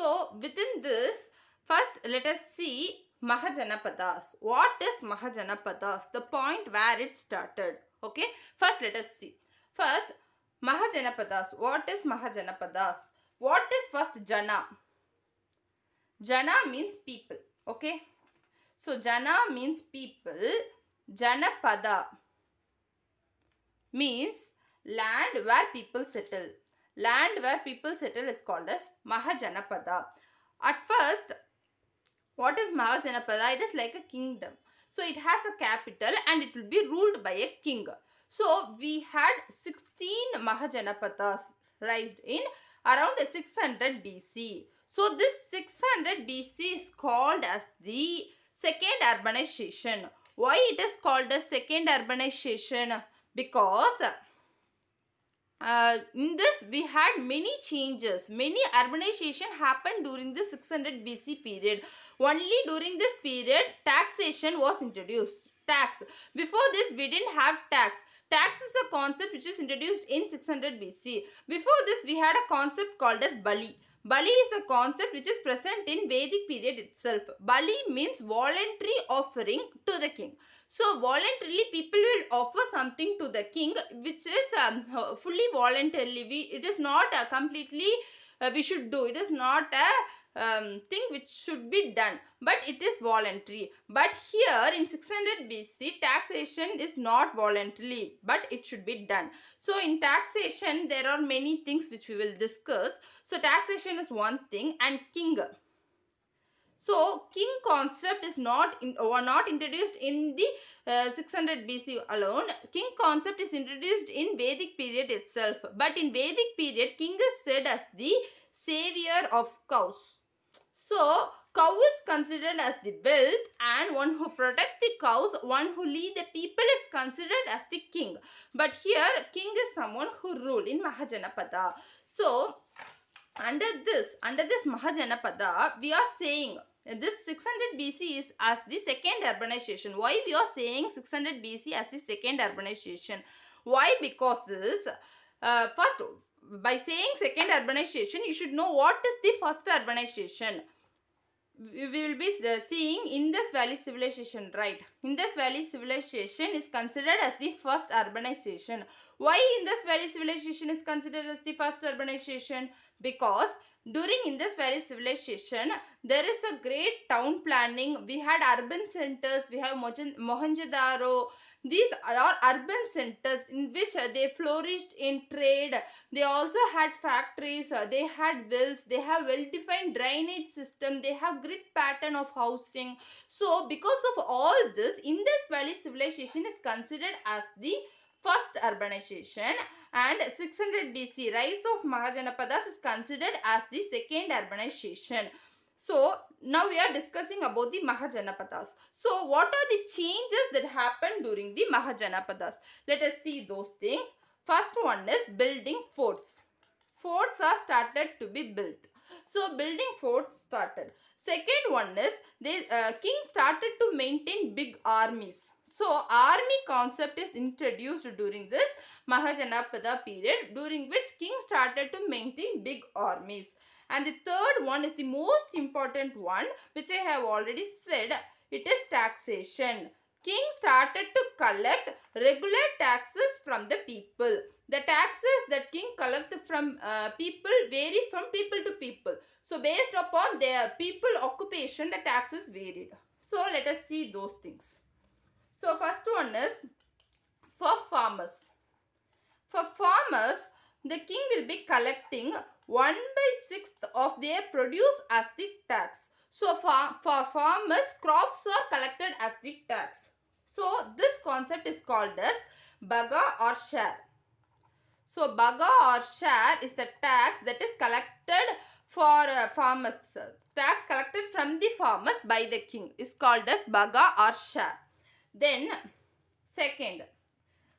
So within this, first let us see Mahajanapadas. What is Mahajanapadas? The point where it started. Okay, first let us see. First, Mahajanapadas. What is Mahajanapadas? What is first Jana? Jana means people. Okay, so Jana means people. Janapada means land where people settle. Land where people settle is called as Mahajanapada. At first, what is Mahajanapada? It is like a kingdom. So it has a capital and it will be ruled by a king. So we had 16 Mahajanapadas raised in around 600 BC. So this 600 BC is called as the second urbanization. Why it is called as second urbanization? Because in this we had many changes. Many urbanization happened during the 600 BC period. Only during this period taxation was introduced. Tax. Before this we didn't have tax. Tax is a concept which is introduced in 600 BC. Before this we had a concept called as Bali. Bali is a concept which is present in Vedic period itself. Bali means voluntary offering to the king. So voluntarily people will offer something to the king which is fully voluntarily. It is not completely we should do. It is not a thing which should be done, but it is voluntary. But here in 600 BC taxation is not voluntarily, but it should be done. So in taxation there are many things which we will discuss. So taxation is one thing, and king. So king concept is not introduced in the 600 BC alone. King concept is introduced in Vedic period itself. But in Vedic period, king is said as the savior of cows. So cow is considered as the wealth, and one who protect the cows, one who lead the people is considered as the king. But here king is someone who rule in Mahajanapada. So under this Mahajanapada, we are saying this 600 BC is as the second urbanization. Why we are saying 600 BC as the second urbanization? Why? Because this first, by saying second urbanization, you should know what is the first urbanization. We will be seeing Indus Valley civilization, right? Indus Valley civilization is considered as the first urbanization. Why Indus Valley civilization is considered as the first urbanization? Because during Indus Valley civilization, there is a great town planning. We had urban centers. We have Mohenjo-daro. These are urban centers in which they flourished in trade. They also had factories. They had wells. They have well-defined drainage system. They have grid pattern of housing. So, because of all this, Indus Valley civilization is considered as the first urbanization, and 600 BC rise of Mahajanapadas is considered as the second urbanization. So now we are discussing about the Mahajanapadas. So what are the changes that happened during the Mahajanapadas? Let us see those things. First one is building forts. Forts are started to be built. So building forts started. Second one is the king started to maintain big armies. So army concept is introduced during this Mahajanapada period, during which king started to maintain big armies. And the third one is the most important one, which I have already said. It is taxation. King started to collect regular taxes from the people. The taxes that king collected from people vary from people to people. So based upon their people occupation, the taxes varied. So let us see those things. So first one is for farmers. For farmers, the king will be collecting 1/6 of their produce as the tax. So for farmers, crops are collected as the tax. So this concept is called as Bhaga or share. So Bhaga or share is the tax that is collected for farmers. Tax collected from the farmers by the king is called as Bhaga or share. Then second,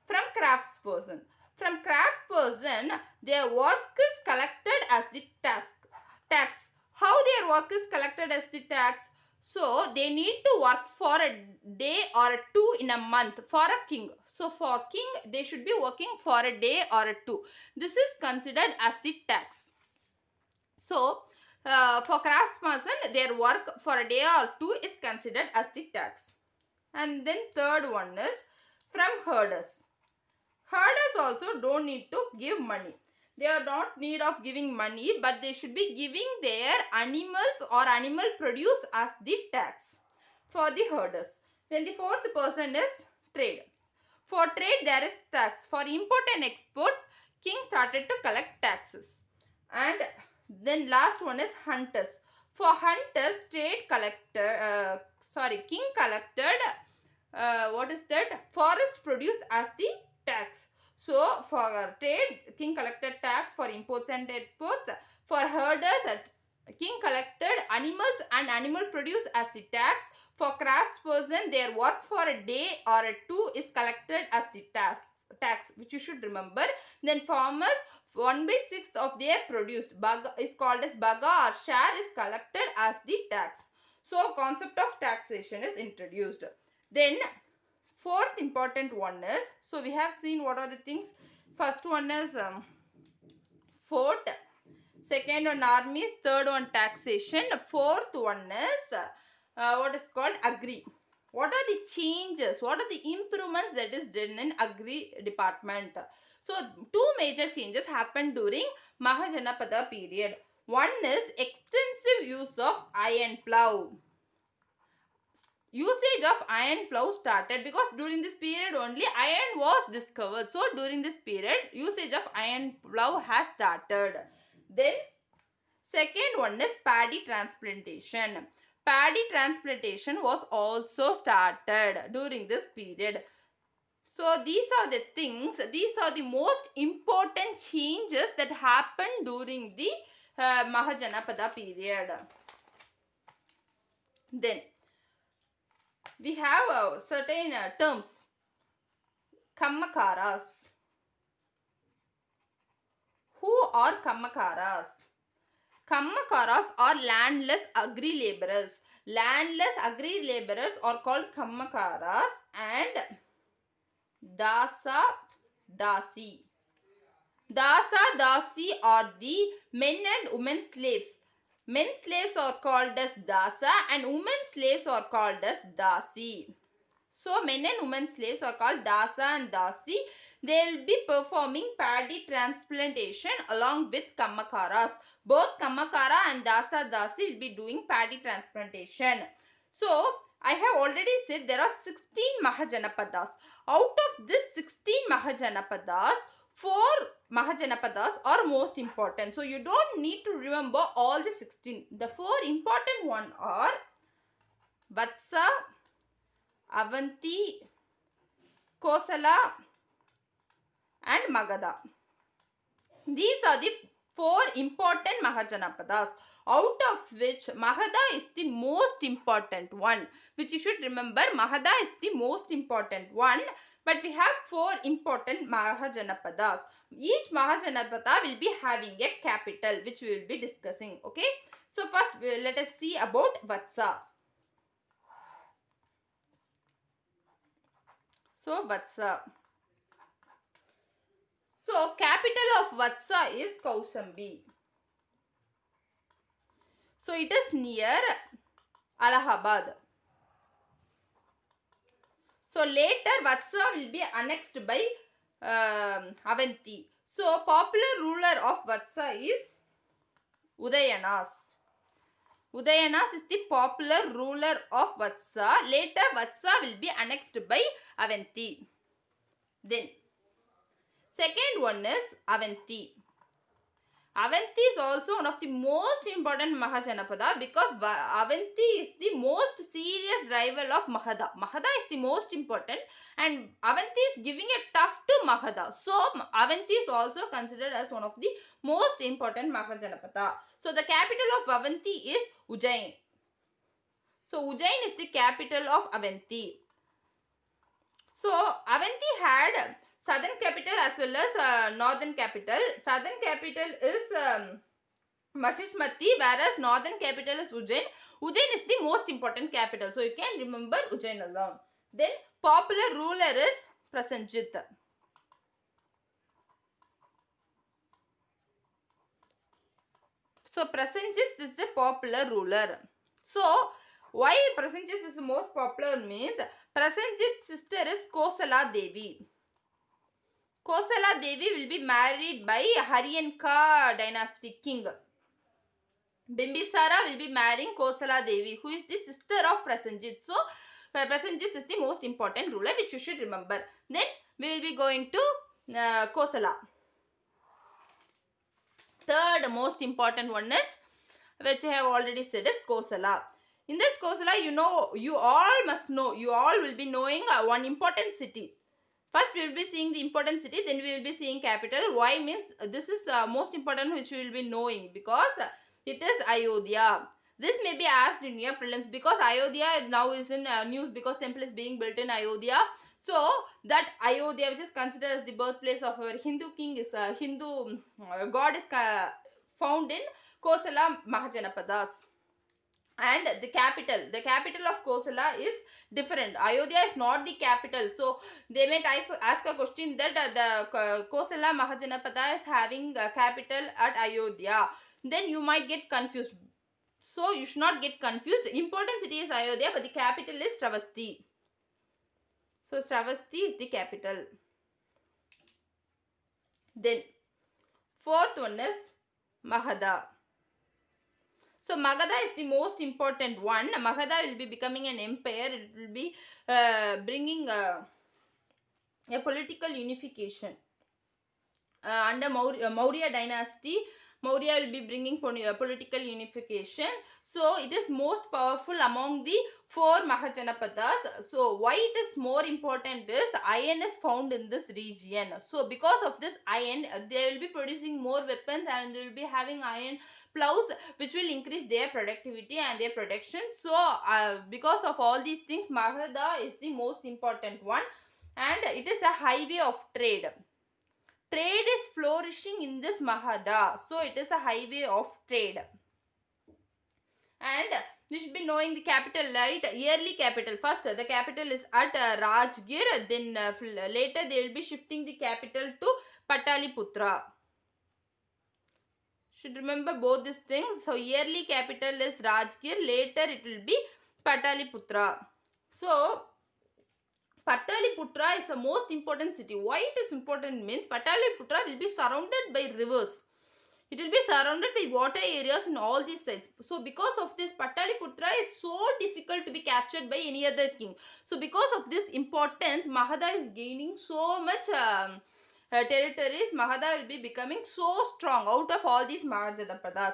from craftsperson. From craftsperson, their work is collected as the tax. How their work is collected as the tax? So they need to work for a day or two in a month for a king. So for king, they should be working for a day or a two. This is considered as the tax. So For craftsperson, their work for a day or two is considered as the tax. And then third one is from herders. Herders also don't need to give money. They are not need of giving money, but they should be giving their animals or animal produce as the tax for the herders. Then the fourth person is trade. For trade there is tax. For import and exports, king started to collect taxes. And then last one is hunters. For hunters, king collected what is that? Forest produced as the tax. So for trade, king collected tax for imports and exports. For herders, king collected animals and animal produce as the tax. For craftsperson, their work for a day or a two is collected as the tax, which you should remember. Then farmers, 1/6 of their produced is called as baga or share is collected as the tax. So concept of taxation is introduced. Then fourth important one is, so we have seen what are the things. First one is fort, second one armies, third one taxation, fourth one is what is called agri. What are the changes, what are the improvements that is done in agri department? So two major changes happened during Mahajanapada period. One is extensive use of iron plough. Usage of iron plough started because during this period only iron was discovered. So during this period usage of iron plough has started. Then second one is paddy transplantation. Paddy transplantation was also started during this period. So these are the things, these are the most important changes that happened during the Mahajanapada period. Then we have certain terms. Kammakaras. Who are Kammakaras? Kammakaras are landless agri laborers. Landless agri laborers are called Kammakaras and Dasa Dasi. Dasa Dasi are the men and women slaves. Men slaves are called as Dasa and women slaves are called as Dasi. So men and women slaves are called Dasa and Dasi. They will be performing paddy transplantation along with Kammakaras. Both Kammakara and Dasa Dasi will be doing paddy transplantation. So I have already said there are 16 Mahajanapadas. Out of this 16 Mahajanapadas, 4 Mahajanapadas are most important. So you don't need to remember all the 16. The 4 important ones are Vatsa, Avanti, Kosala and Magadha. These are the 4 important Mahajanapadas, out of which Magadha is the most important one, which you should remember. Magadha is the most important one, but we have 4 important Mahajanapadas. Each Mahajanapada will be having a capital, which we will be discussing. Okay, so first let us see about Vatsa. So Vatsa. So capital of Vatsa is Kausambi. So it is near Allahabad. So later Vatsa will be annexed by Avanti. So popular ruler of Vatsa is Udayanas. Udayanas is the popular ruler of Vatsa. Later Vatsa will be annexed by Avanti. Then second one is Avanti. Avanti is also one of the most important Mahajanapada because Avanti is the most serious rival of Magadha. Magadha is the most important and Avanti is giving a tough to Magadha. So Avanti is also considered as one of the most important Mahajanapada. So the capital of Avanti is Ujjain. So Ujjain is the capital of Avanti. So Avanti had southern capital as well as northern capital. Southern capital is Mahishmati, whereas northern capital is Ujjain. Ujjain is the most important capital. So you can remember Ujjain alone. Then popular ruler is Prasenjit. So Prasenjit is the popular ruler. So why Prasenjit is the most popular means Prasenjit's sister is Kosala Devi. Kosala Devi will be married by Haryanka dynasty king. Bimbisara will be marrying Kosala Devi, who is the sister of Prasenjit. So Prasenjit is the most important ruler which you should remember. Then we will be going to Kosala. Third most important one is, which I have already said, is Kosala. In this Kosala, you all must know, you all will be knowing one important city. First we will be seeing the important city, then we will be seeing capital. Why means this is most important which we will be knowing, because it is Ayodhya. This may be asked in your prelims, because Ayodhya now is in news because temple is being built in Ayodhya. So that Ayodhya, which is considered as the birthplace of our Hindu king, is Hindu god, is found in Kosala Mahajanapadas. And the capital of Kosala is different. Ayodhya is not the capital. So they may ask a question that the Kosala Mahajanapada is having a capital at Ayodhya. Then you might get confused. So you should not get confused. Important city is Ayodhya, but the capital is Stravasti. So Stravasti is the capital. Then fourth one is Magadha. So Magadha is the most important one. Magadha will be becoming an empire. It will be bringing a political unification. Under Maurya dynasty, Maurya will be bringing political unification. So it is most powerful among the 4 Mahajanapadas. So why it is more important is iron is found in this region. So because of this iron, they will be producing more weapons and they will be having iron plows, which will increase their productivity and their production. So because of all these things, Magadha is the most important one, and it is a highway of trade. Trade is flourishing in this Magadha. So it is a highway of trade. And you should be knowing the capital, right? Yearly capital. First, the capital is at Rajgir. Then later they will be shifting the capital to Pataliputra. Should remember both these things. So yearly capital is Rajgir. Later it will be Pataliputra. So Pataliputra is the most important city. Why it is important means Pataliputra will be surrounded by rivers. It will be surrounded by water areas in all these sides. So because of this, Pataliputra is so difficult to be captured by any other king. So because of this importance, Magadha is gaining so much territories. Magadha will be becoming so strong out of all these Mahajanapadas.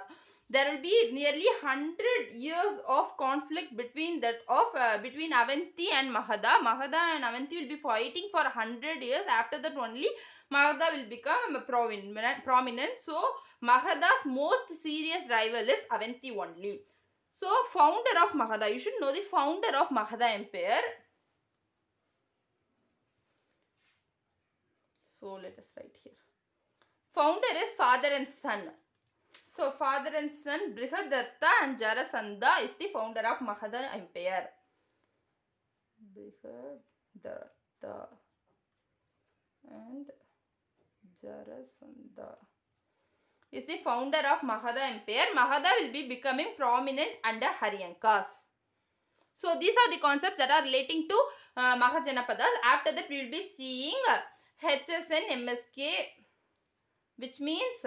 There will be nearly 100 years of conflict between Avanti and Magadha. Magadha and Avanti will be fighting for 100 years. After that only Magadha will become prominent. So Magadha's most serious rival is Avanti only. So founder of Magadha, you should know the founder of Magadha Empire. So let us write here. Founder is father and son. So father and son Brihadatta and Jarasandha is the founder of Magadha Empire. Brihadatta and Jarasandha is the founder of Magadha Empire. Magadha will be becoming prominent under Haryankas. So these are the concepts that are relating to Mahajanapadas. After that we will be seeing HSN MSK, which means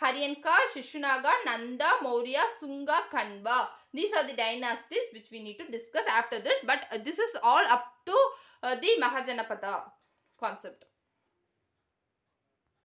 Haryanka, Shishunaga, Nanda, Maurya, Sunga, Kanva. These are the dynasties which we need to discuss after this. But this is all up to the Mahajanapada concept.